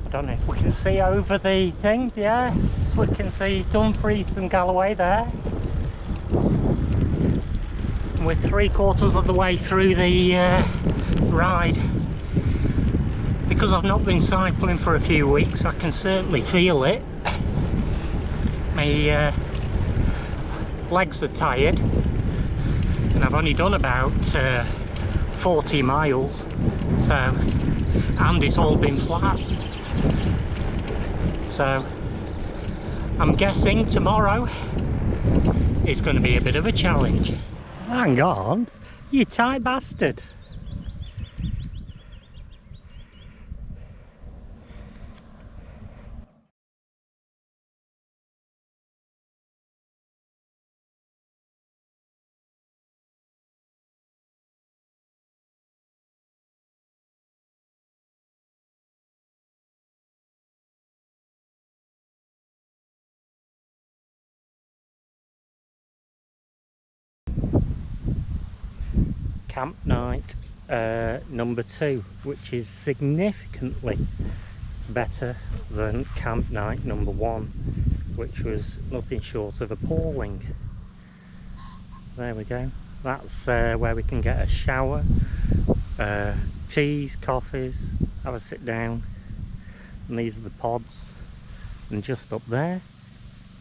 I don't know if we can see over the thing. Yes, we can see Dumfries and Galloway there. We're 3/4 of the way through the ride. Because I've not been cycling for a few weeks, I can certainly feel it. My legs are tired, and I've only done about 40 miles, so, and it's all been flat. So I'm guessing tomorrow is going to be a bit of a challenge. Hang on, you tight bastard. Camp night number 2, which is significantly better than camp night number 1, which was nothing short of appalling. There we go. That's where we can get a shower, teas, coffees, have a sit down, and these are the pods, and just up there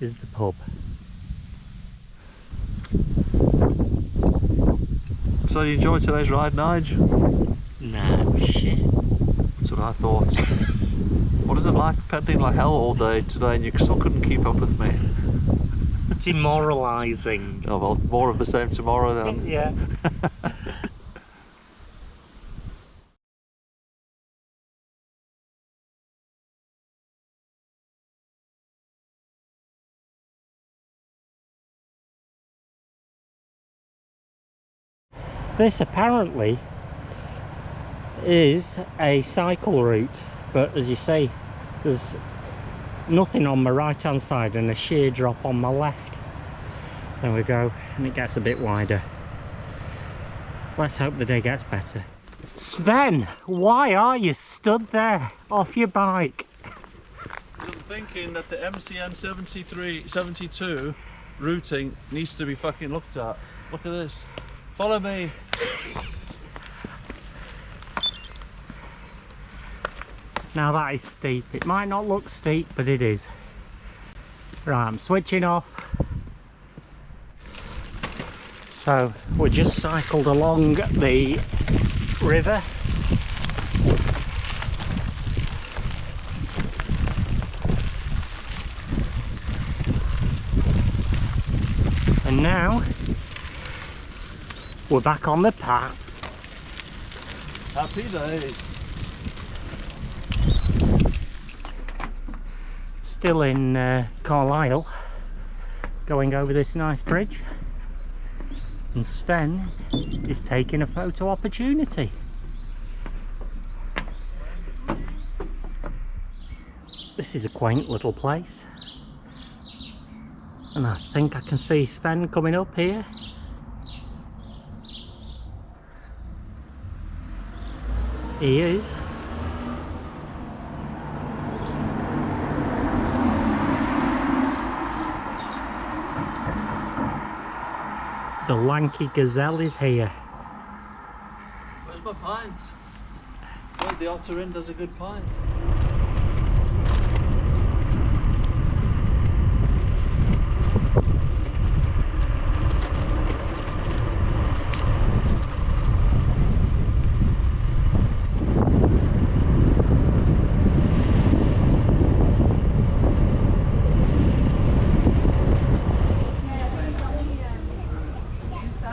is the pub. So you enjoyed today's ride, Nige? No shit. That's what I thought. What is it like pedaling like hell all day today and you still couldn't keep up with me? Demoralising. Oh well, more of the same tomorrow then. Yeah. This apparently is a cycle route, but as you see, there's nothing on my right hand side and a sheer drop on my left. There we go, and it gets a bit wider. Let's hope the day gets better. Sven, why are you stood there off your bike? I'm thinking that the MCN 72 routing needs to be fucking looked at. Look at this. Follow me. Now that is steep. It might not look steep, but it is. Right, I'm switching off. So we just cycled along the river. And now we're back on the path. Happy days. Still in Carlisle, going over this nice bridge, and Sven is taking a photo opportunity. This is a quaint little place, and I think I can see Sven coming up here. He is. The lanky gazelle is here. Where's my pint? Where's the Otter Inn does a good pint?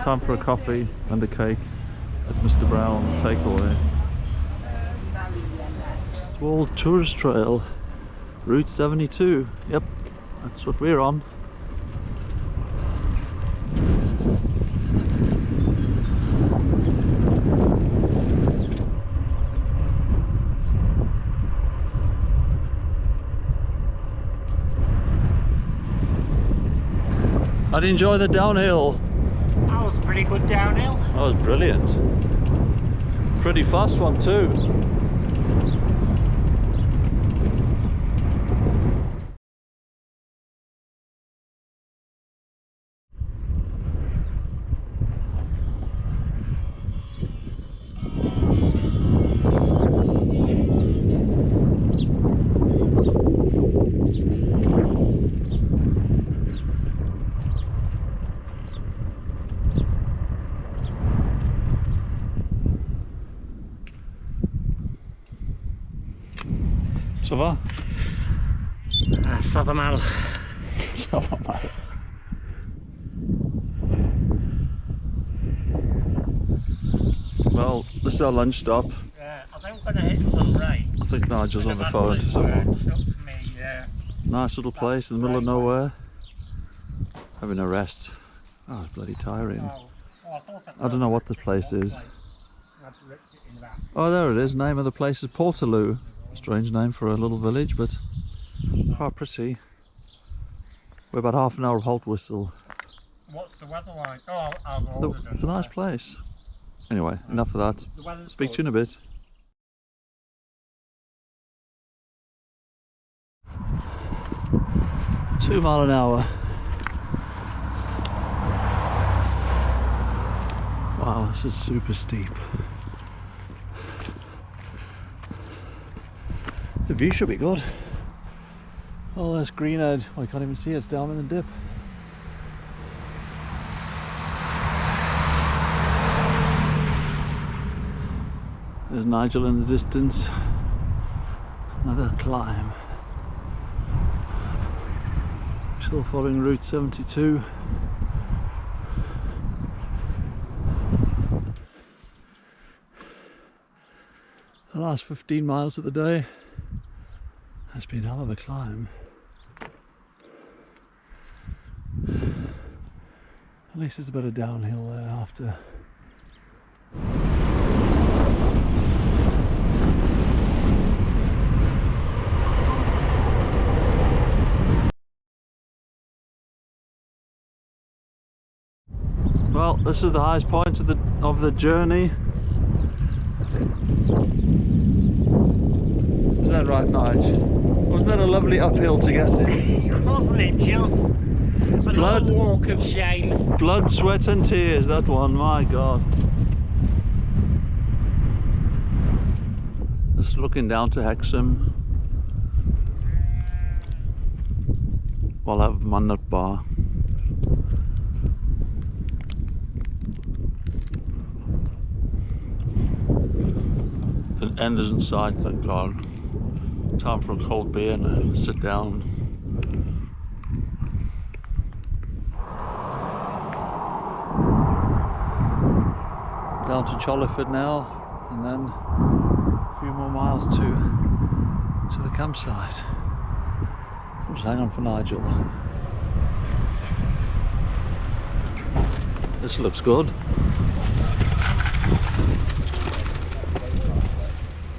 Time for a coffee and a cake at Mr. Brown's Takeaway. World Tourist Trail, Route 72. Yep, that's what we're on. How'd you enjoy the downhill? That was pretty good downhill. That was brilliant. Pretty fast one too. va? Ça va mal. Ça va mal. Well, this is our lunch stop. I think we're going to hit some rain. I think Nigel's on the phone to someone. Nice little place in the middle of nowhere. Having a rest. Oh, it's bloody tiring. I don't know what this place is. Oh, there it is. Name of the place is Portaloo. Strange name for a little village, but quite pretty. We're about half an hour of Holt Whistle. What's the weather like? Oh, I'll go. It's a nice place. Anyway, enough of that. Speak to you in a bit. £2 miles an hour. Wow, this is super steep. The view should be good. Oh, there's Greenhead. Well, I can't even see it, it's down in the dip. There's Nigel in the distance. Another climb. Still following Route 72. The last 15 miles of the day has been a hell of a climb. At least it's a bit of downhill there after. Well, this is the highest point of the journey. Is that right, Nige? Was that a lovely uphill to get in? Wasn't it just a Blood. little walk of shame? Blood, sweat and tears, that one, my God. Just looking down to Hexham. I'll have my nut bar. The end is in sight, thank God. Time for a cold beer and sit down. Down to Choliford now, and then a few more miles to the campsite. I'll just hang on for Nigel. This looks good.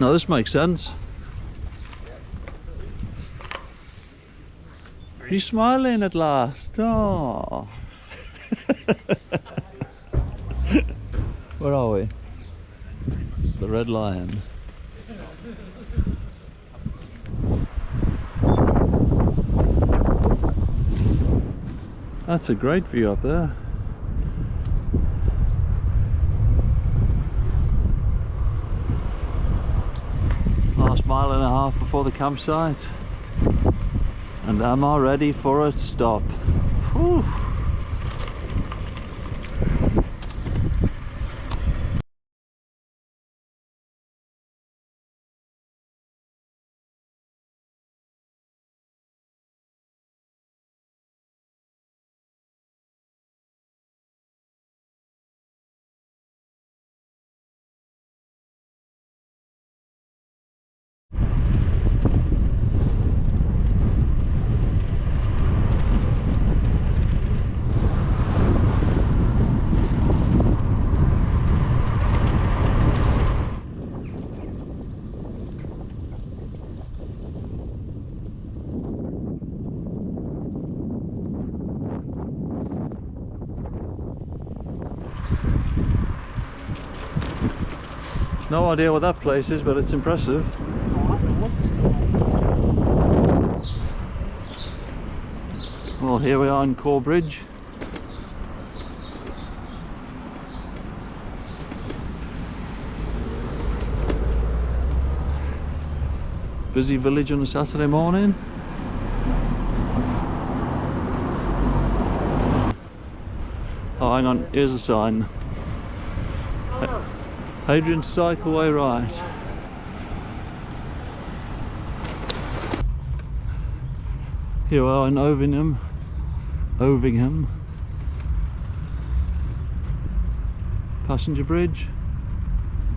Now this makes sense. Are you smiling at last? Oh. Where are we? The Red Lion. That's a great view up there. Last mile and a half before the campsite, and am I ready for a stop? Whew. No idea what that place is, but it's impressive. Well, here we are in Corbridge. Busy village on a Saturday morning. Oh, hang on, here's a sign. Hadrian Cycleway right. Here we are in Ovingham. Passenger bridge,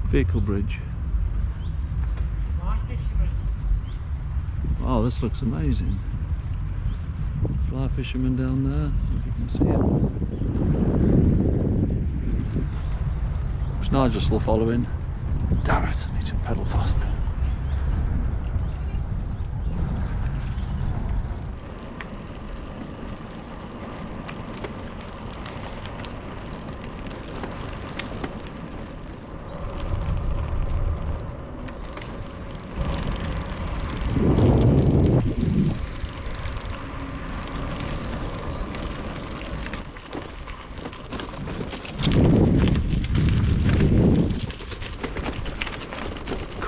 vehicle bridge. Oh, this looks amazing. Fly fisherman down there, see if you can see him. Is Nigel still following? Damn it, I need to pedal faster.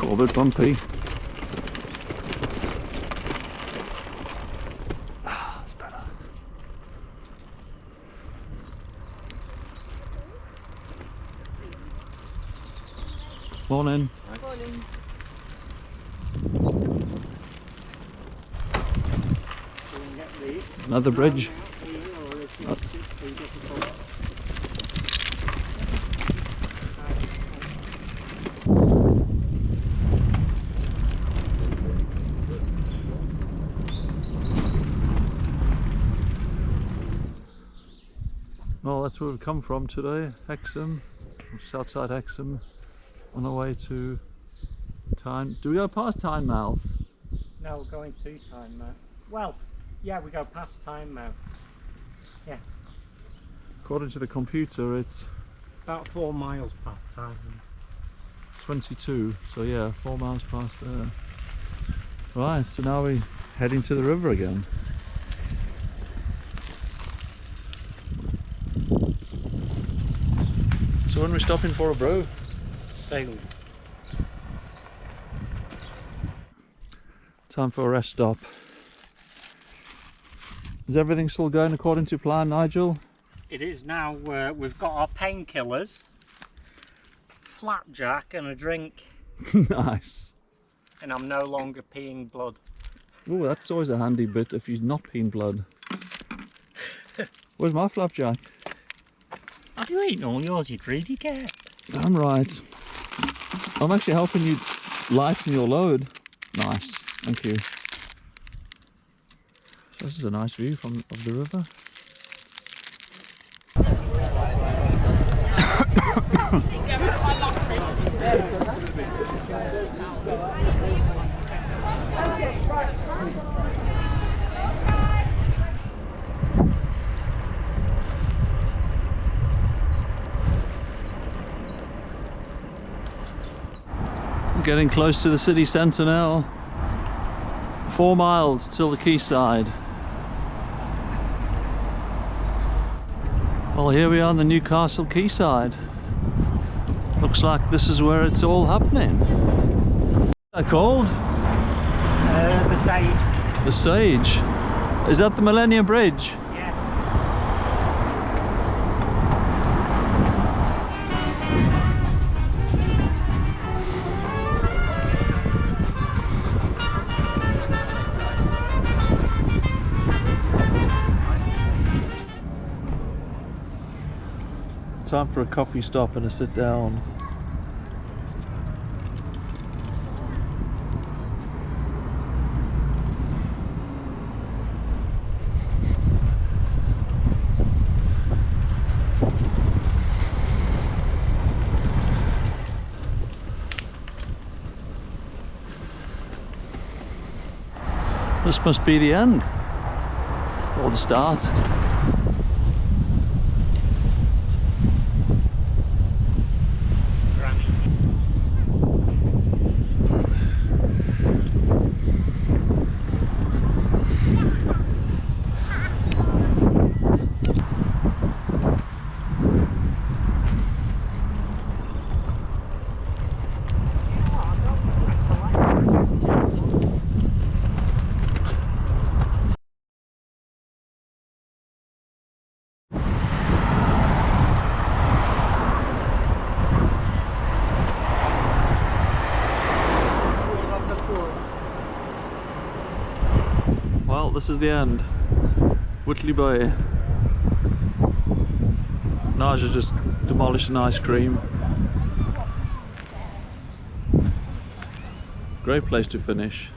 A bit bumpy. Ah, that's better. Morning. Morning. Another bridge. Well, that's where we've come from today, Hexham, just outside Hexham, on our way to Tyne. Do we go past Tynemouth? No, we're going to Tynemouth. Well, yeah, we go past Tynemouth. Yeah. According to the computer, it's About 4 miles past Tynemouth. 22, so yeah, 4 miles past there. Right, so now we're heading to the river again. So when are we stopping for a brew? Soon. Time for a rest stop. Is everything still going according to plan, Nigel? It is now. We've got our painkillers, flapjack and a drink, Nice. and I'm no longer peeing blood. Oh, that's always a handy bit if you're not peeing blood. Where's my flapjack? Have you eaten all yours, you greedy cat? I'm right. I'm actually helping you lighten your load. Nice, thank you. This is a nice view of the river. Getting close to the city centre now. 4 miles till the quayside. Well, here we are on the Newcastle quayside. Looks like this is where it's all happening. What's that called? The Sage. The Sage. Is that the Millennium Bridge? Yeah. Time for a coffee stop and a sit down. This must be the end, or the start. this is the end. Whitley Bay. Now I should just demolish an ice cream. Great place to finish.